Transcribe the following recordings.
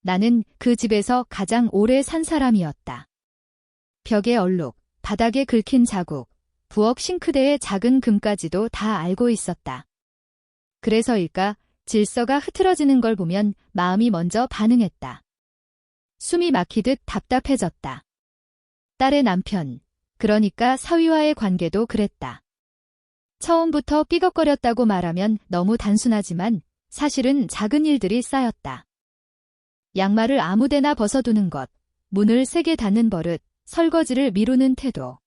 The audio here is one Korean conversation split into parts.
나는 그 집에서 가장 오래 산 사람이었다. 벽의 얼룩, 바닥에 긁힌 자국, 부엌 싱크대의 작은 금까지도 다 알고 있었다. 그래서일까, 질서가 흐트러지는 걸 보면 마음이 먼저 반응했다. 숨이 막히듯 답답해졌다. 딸의 남편, 그러니까 사위와의 관계도 그랬다. 처음부터 삐걱거렸다고 말하면 너무 단순하지만 사실은 작은 일들이 쌓였다. 양말을 아무데나 벗어두는 것, 문을 세게 닫는 버릇, 설거지를 미루는 태도.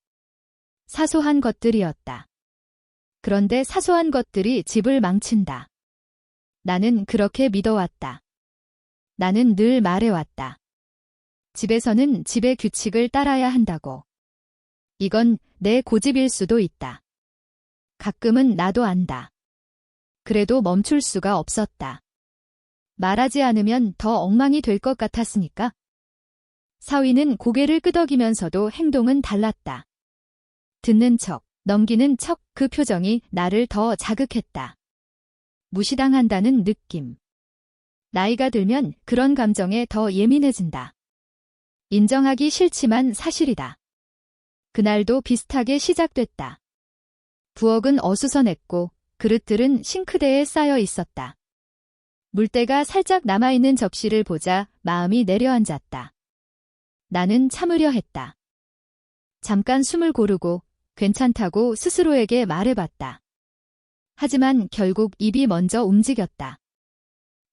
사소한 것들이었다. 그런데 사소한 것들이 집을 망친다. 나는 그렇게 믿어왔다. 나는 늘 말해왔다. 집에서는 집의 규칙을 따라야 한다고. 이건 내 고집일 수도 있다. 가끔은 나도 안다. 그래도 멈출 수가 없었다. 말하지 않으면 더 엉망이 될 것 같았으니까. 사위는 고개를 끄덕이면서도 행동은 달랐다. 듣는 척, 넘기는 척 그 표정이 나를 더 자극했다. 무시당한다는 느낌. 나이가 들면 그런 감정에 더 예민해진다. 인정하기 싫지만 사실이다. 그날도 비슷하게 시작됐다. 부엌은 어수선했고 그릇들은 싱크대에 쌓여 있었다. 물때가 살짝 남아있는 접시를 보자 마음이 내려앉았다. 나는 참으려 했다. 잠깐 숨을 고르고 괜찮다고 스스로에게 말해봤다. 하지만 결국 입이 먼저 움직였다.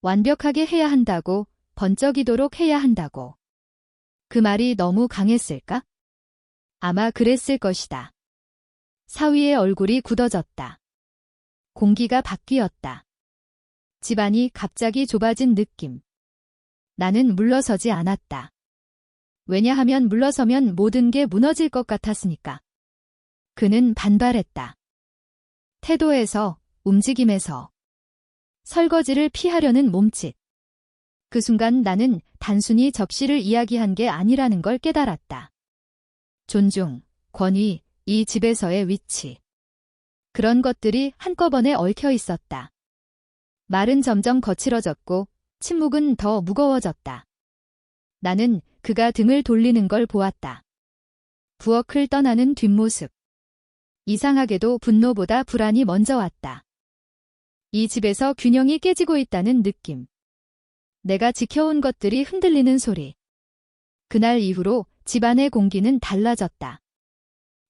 완벽하게 해야 한다고, 번쩍이도록 해야 한다고. 그 말이 너무 강했을까? 아마 그랬을 것이다. 사위의 얼굴이 굳어졌다. 공기가 바뀌었다. 집안이 갑자기 좁아진 느낌. 나는 물러서지 않았다. 왜냐하면 물러서면 모든 게 무너질 것 같았으니까. 그는 반발했다. 태도에서, 움직임에서. 설거지를 피하려는 몸짓. 그 순간 나는 단순히 접시를 이야기한 게 아니라는 걸 깨달았다. 존중, 권위, 이 집에서의 위치. 그런 것들이 한꺼번에 얽혀 있었다. 말은 점점 거칠어졌고 침묵은 더 무거워졌다. 나는 그가 등을 돌리는 걸 보았다. 부엌을 떠나는 뒷모습. 이상하게도 분노보다 불안이 먼저 왔다. 이 집에서 균형이 깨지고 있다는 느낌. 내가 지켜온 것들이 흔들리는 소리. 그날 이후로 집안의 공기는 달라졌다.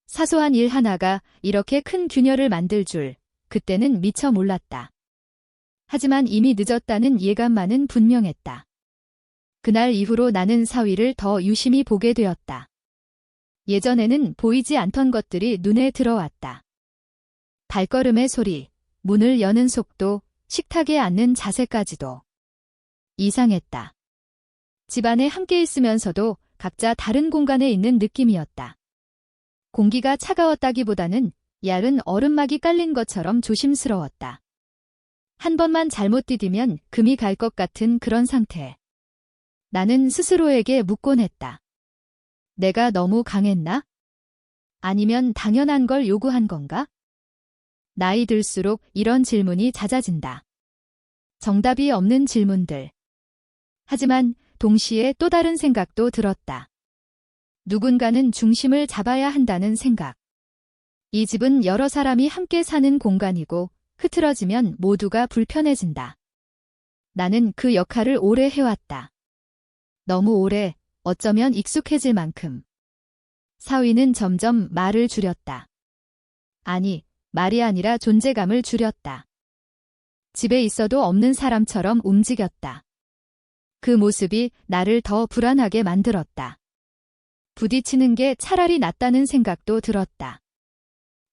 사소한 일 하나가 이렇게 큰 균열을 만들 줄 그때는 미처 몰랐다. 하지만 이미 늦었다는 예감만은 분명했다. 그날 이후로 나는 사위를 더 유심히 보게 되었다. 예전에는 보이지 않던 것들이 눈에 들어왔다. 발걸음의 소리, 문을 여는 속도, 식탁에 앉는 자세까지도. 이상했다. 집안에 함께 있으면서도 각자 다른 공간에 있는 느낌이었다. 공기가 차가웠다기보다는 얇은 얼음막이 깔린 것처럼 조심스러웠다. 한 번만 잘못 디디면 금이 갈 것 같은 그런 상태. 나는 스스로에게 묻곤 했다. 내가 너무 강했나? 아니면 당연한 걸 요구한 건가? 나이 들수록 이런 질문이 잦아진다. 정답이 없는 질문들. 하지만 동시에 또 다른 생각도 들었다. 누군가는 중심을 잡아야 한다는 생각. 이 집은 여러 사람이 함께 사는 공간이고 흐트러지면 모두가 불편해진다. 나는 그 역할을 오래 해왔다. 너무 오래, 어쩌면 익숙해질 만큼. 사위는 점점 말을 줄였다. 아니, 말이 아니라 존재감을 줄였다. 집에 있어도 없는 사람처럼 움직였다. 그 모습이 나를 더 불안하게 만들었다. 부딪히는 게 차라리 낫다는 생각도 들었다.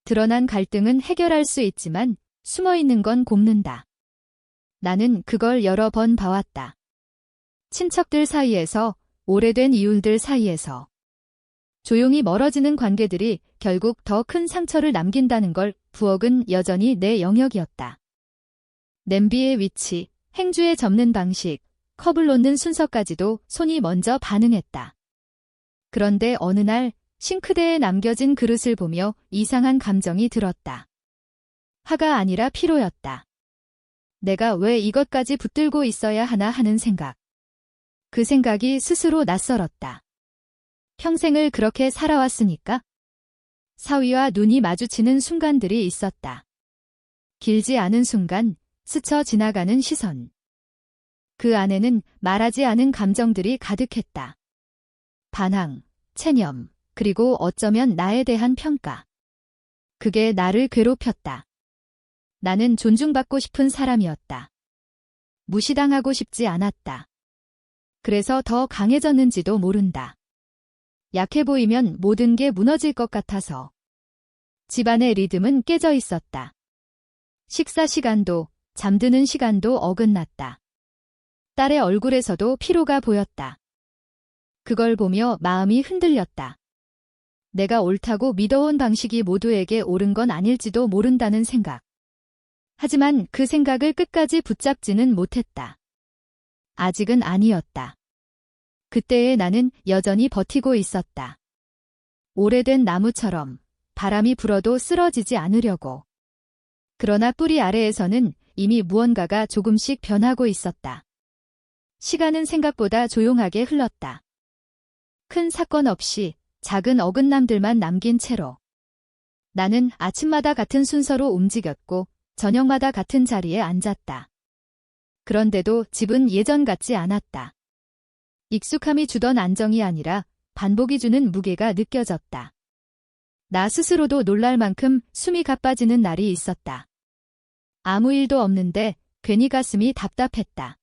드러난 갈등은 해결할 수 있지만 숨어있는 건 곱는다. 나는 그걸 여러 번 봐왔다. 친척들 사이에서, 오래된 이웃들 사이에서. 조용히 멀어지는 관계들이 결국 더 큰 상처를 남긴다는 걸 부엌은 여전히 내 영역이었다. 냄비의 위치, 행주에 접는 방식, 컵을 놓는 순서까지도 손이 먼저 반응했다. 그런데 어느 날 싱크대에 남겨진 그릇을 보며 이상한 감정이 들었다. 화가 아니라 피로였다. 내가 왜 이것까지 붙들고 있어야 하나 하는 생각. 그 생각이 스스로 낯설었다. 평생을 그렇게 살아왔으니까? 사위와 눈이 마주치는 순간들이 있었다. 길지 않은 순간, 스쳐 지나가는 시선. 그 안에는 말하지 않은 감정들이 가득했다. 반항, 체념, 그리고 어쩌면 나에 대한 평가. 그게 나를 괴롭혔다. 나는 존중받고 싶은 사람이었다. 무시당하고 싶지 않았다. 그래서 더 강해졌는지도 모른다. 약해 보이면 모든 게 무너질 것 같아서. 집안의 리듬은 깨져 있었다. 식사 시간도, 잠드는 시간도 어긋났다. 딸의 얼굴에서도 피로가 보였다. 그걸 보며 마음이 흔들렸다. 내가 옳다고 믿어온 방식이 모두에게 옳은 건 아닐지도 모른다는 생각. 하지만 그 생각을 끝까지 붙잡지는 못했다. 아직은 아니었다. 그때의 나는 여전히 버티고 있었다. 오래된 나무처럼 바람이 불어도 쓰러지지 않으려고. 그러나 뿌리 아래에서는 이미 무언가가 조금씩 변하고 있었다. 시간은 생각보다 조용하게 흘렀다. 큰 사건 없이 작은 어긋남들만 남긴 채로. 나는 아침마다 같은 순서로 움직였고 저녁마다 같은 자리에 앉았다. 그런데도 집은 예전 같지 않았다. 익숙함이 주던 안정이 아니라 반복이 주는 무게가 느껴졌다. 나 스스로도 놀랄 만큼 숨이 가빠지는 날이 있었다. 아무 일도 없는데 괜히 가슴이 답답했다.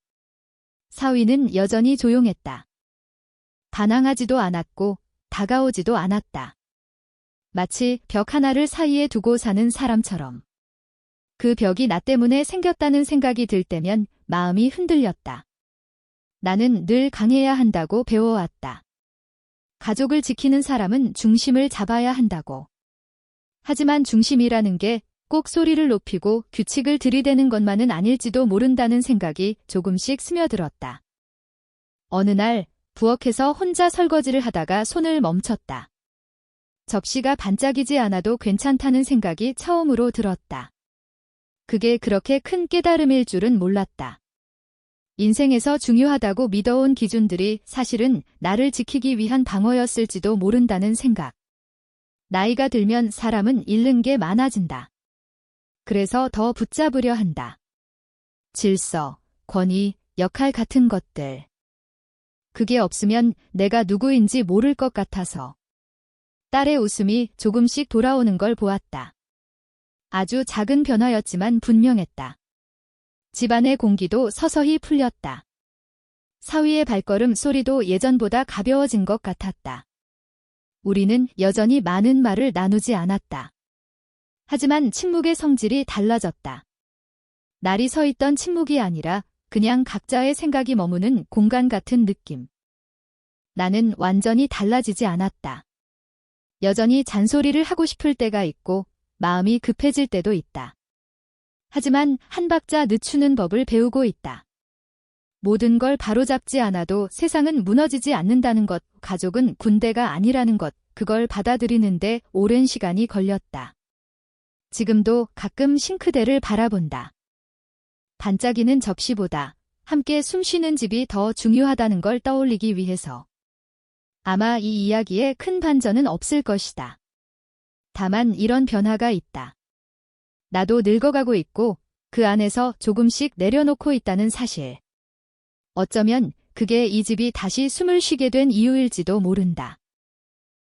사위는 여전히 조용했다. 반항하지도 않았고 다가오지도 않았다. 마치 벽 하나를 사이에 두고 사는 사람처럼. 그 벽이 나 때문에 생겼다는 생각이 들 때면 마음이 흔들렸다. 나는 늘 강해야 한다고 배워왔다. 가족을 지키는 사람은 중심을 잡아야 한다고. 하지만 중심이라는 게 꼭 소리를 높이고 규칙을 들이대는 것만은 아닐지도 모른다는 생각이 조금씩 스며들었다. 어느 날 부엌에서 혼자 설거지를 하다가 손을 멈췄다. 접시가 반짝이지 않아도 괜찮다는 생각이 처음으로 들었다. 그게 그렇게 큰 깨달음일 줄은 몰랐다. 인생에서 중요하다고 믿어온 기준들이 사실은 나를 지키기 위한 방어였을지도 모른다는 생각. 나이가 들면 사람은 잃는 게 많아진다. 그래서 더 붙잡으려 한다. 질서, 권위, 역할 같은 것들. 그게 없으면 내가 누구인지 모를 것 같아서. 딸의 웃음이 조금씩 돌아오는 걸 보았다. 아주 작은 변화였지만 분명했다. 집안의 공기도 서서히 풀렸다. 사위의 발걸음 소리도 예전보다 가벼워진 것 같았다. 우리는 여전히 많은 말을 나누지 않았다. 하지만 침묵의 성질이 달라졌다. 날이 서 있던 침묵이 아니라 그냥 각자의 생각이 머무는 공간 같은 느낌. 나는 완전히 달라지지 않았다. 여전히 잔소리를 하고 싶을 때가 있고 마음이 급해질 때도 있다. 하지만 한 박자 늦추는 법을 배우고 있다. 모든 걸 바로잡지 않아도 세상은 무너지지 않는다는 것, 가족은 군대가 아니라는 것, 그걸 받아들이는데 오랜 시간이 걸렸다. 지금도 가끔 싱크대를 바라본다. 반짝이는 접시보다 함께 숨쉬는 집이 더 중요하다는 걸 떠올리기 위해서. 아마 이 이야기에 큰 반전은 없을 것이다. 다만 이런 변화가 있다. 나도 늙어가고 있고 그 안에서 조금씩 내려놓고 있다는 사실. 어쩌면 그게 이 집이 다시 숨을 쉬게 된 이유일지도 모른다.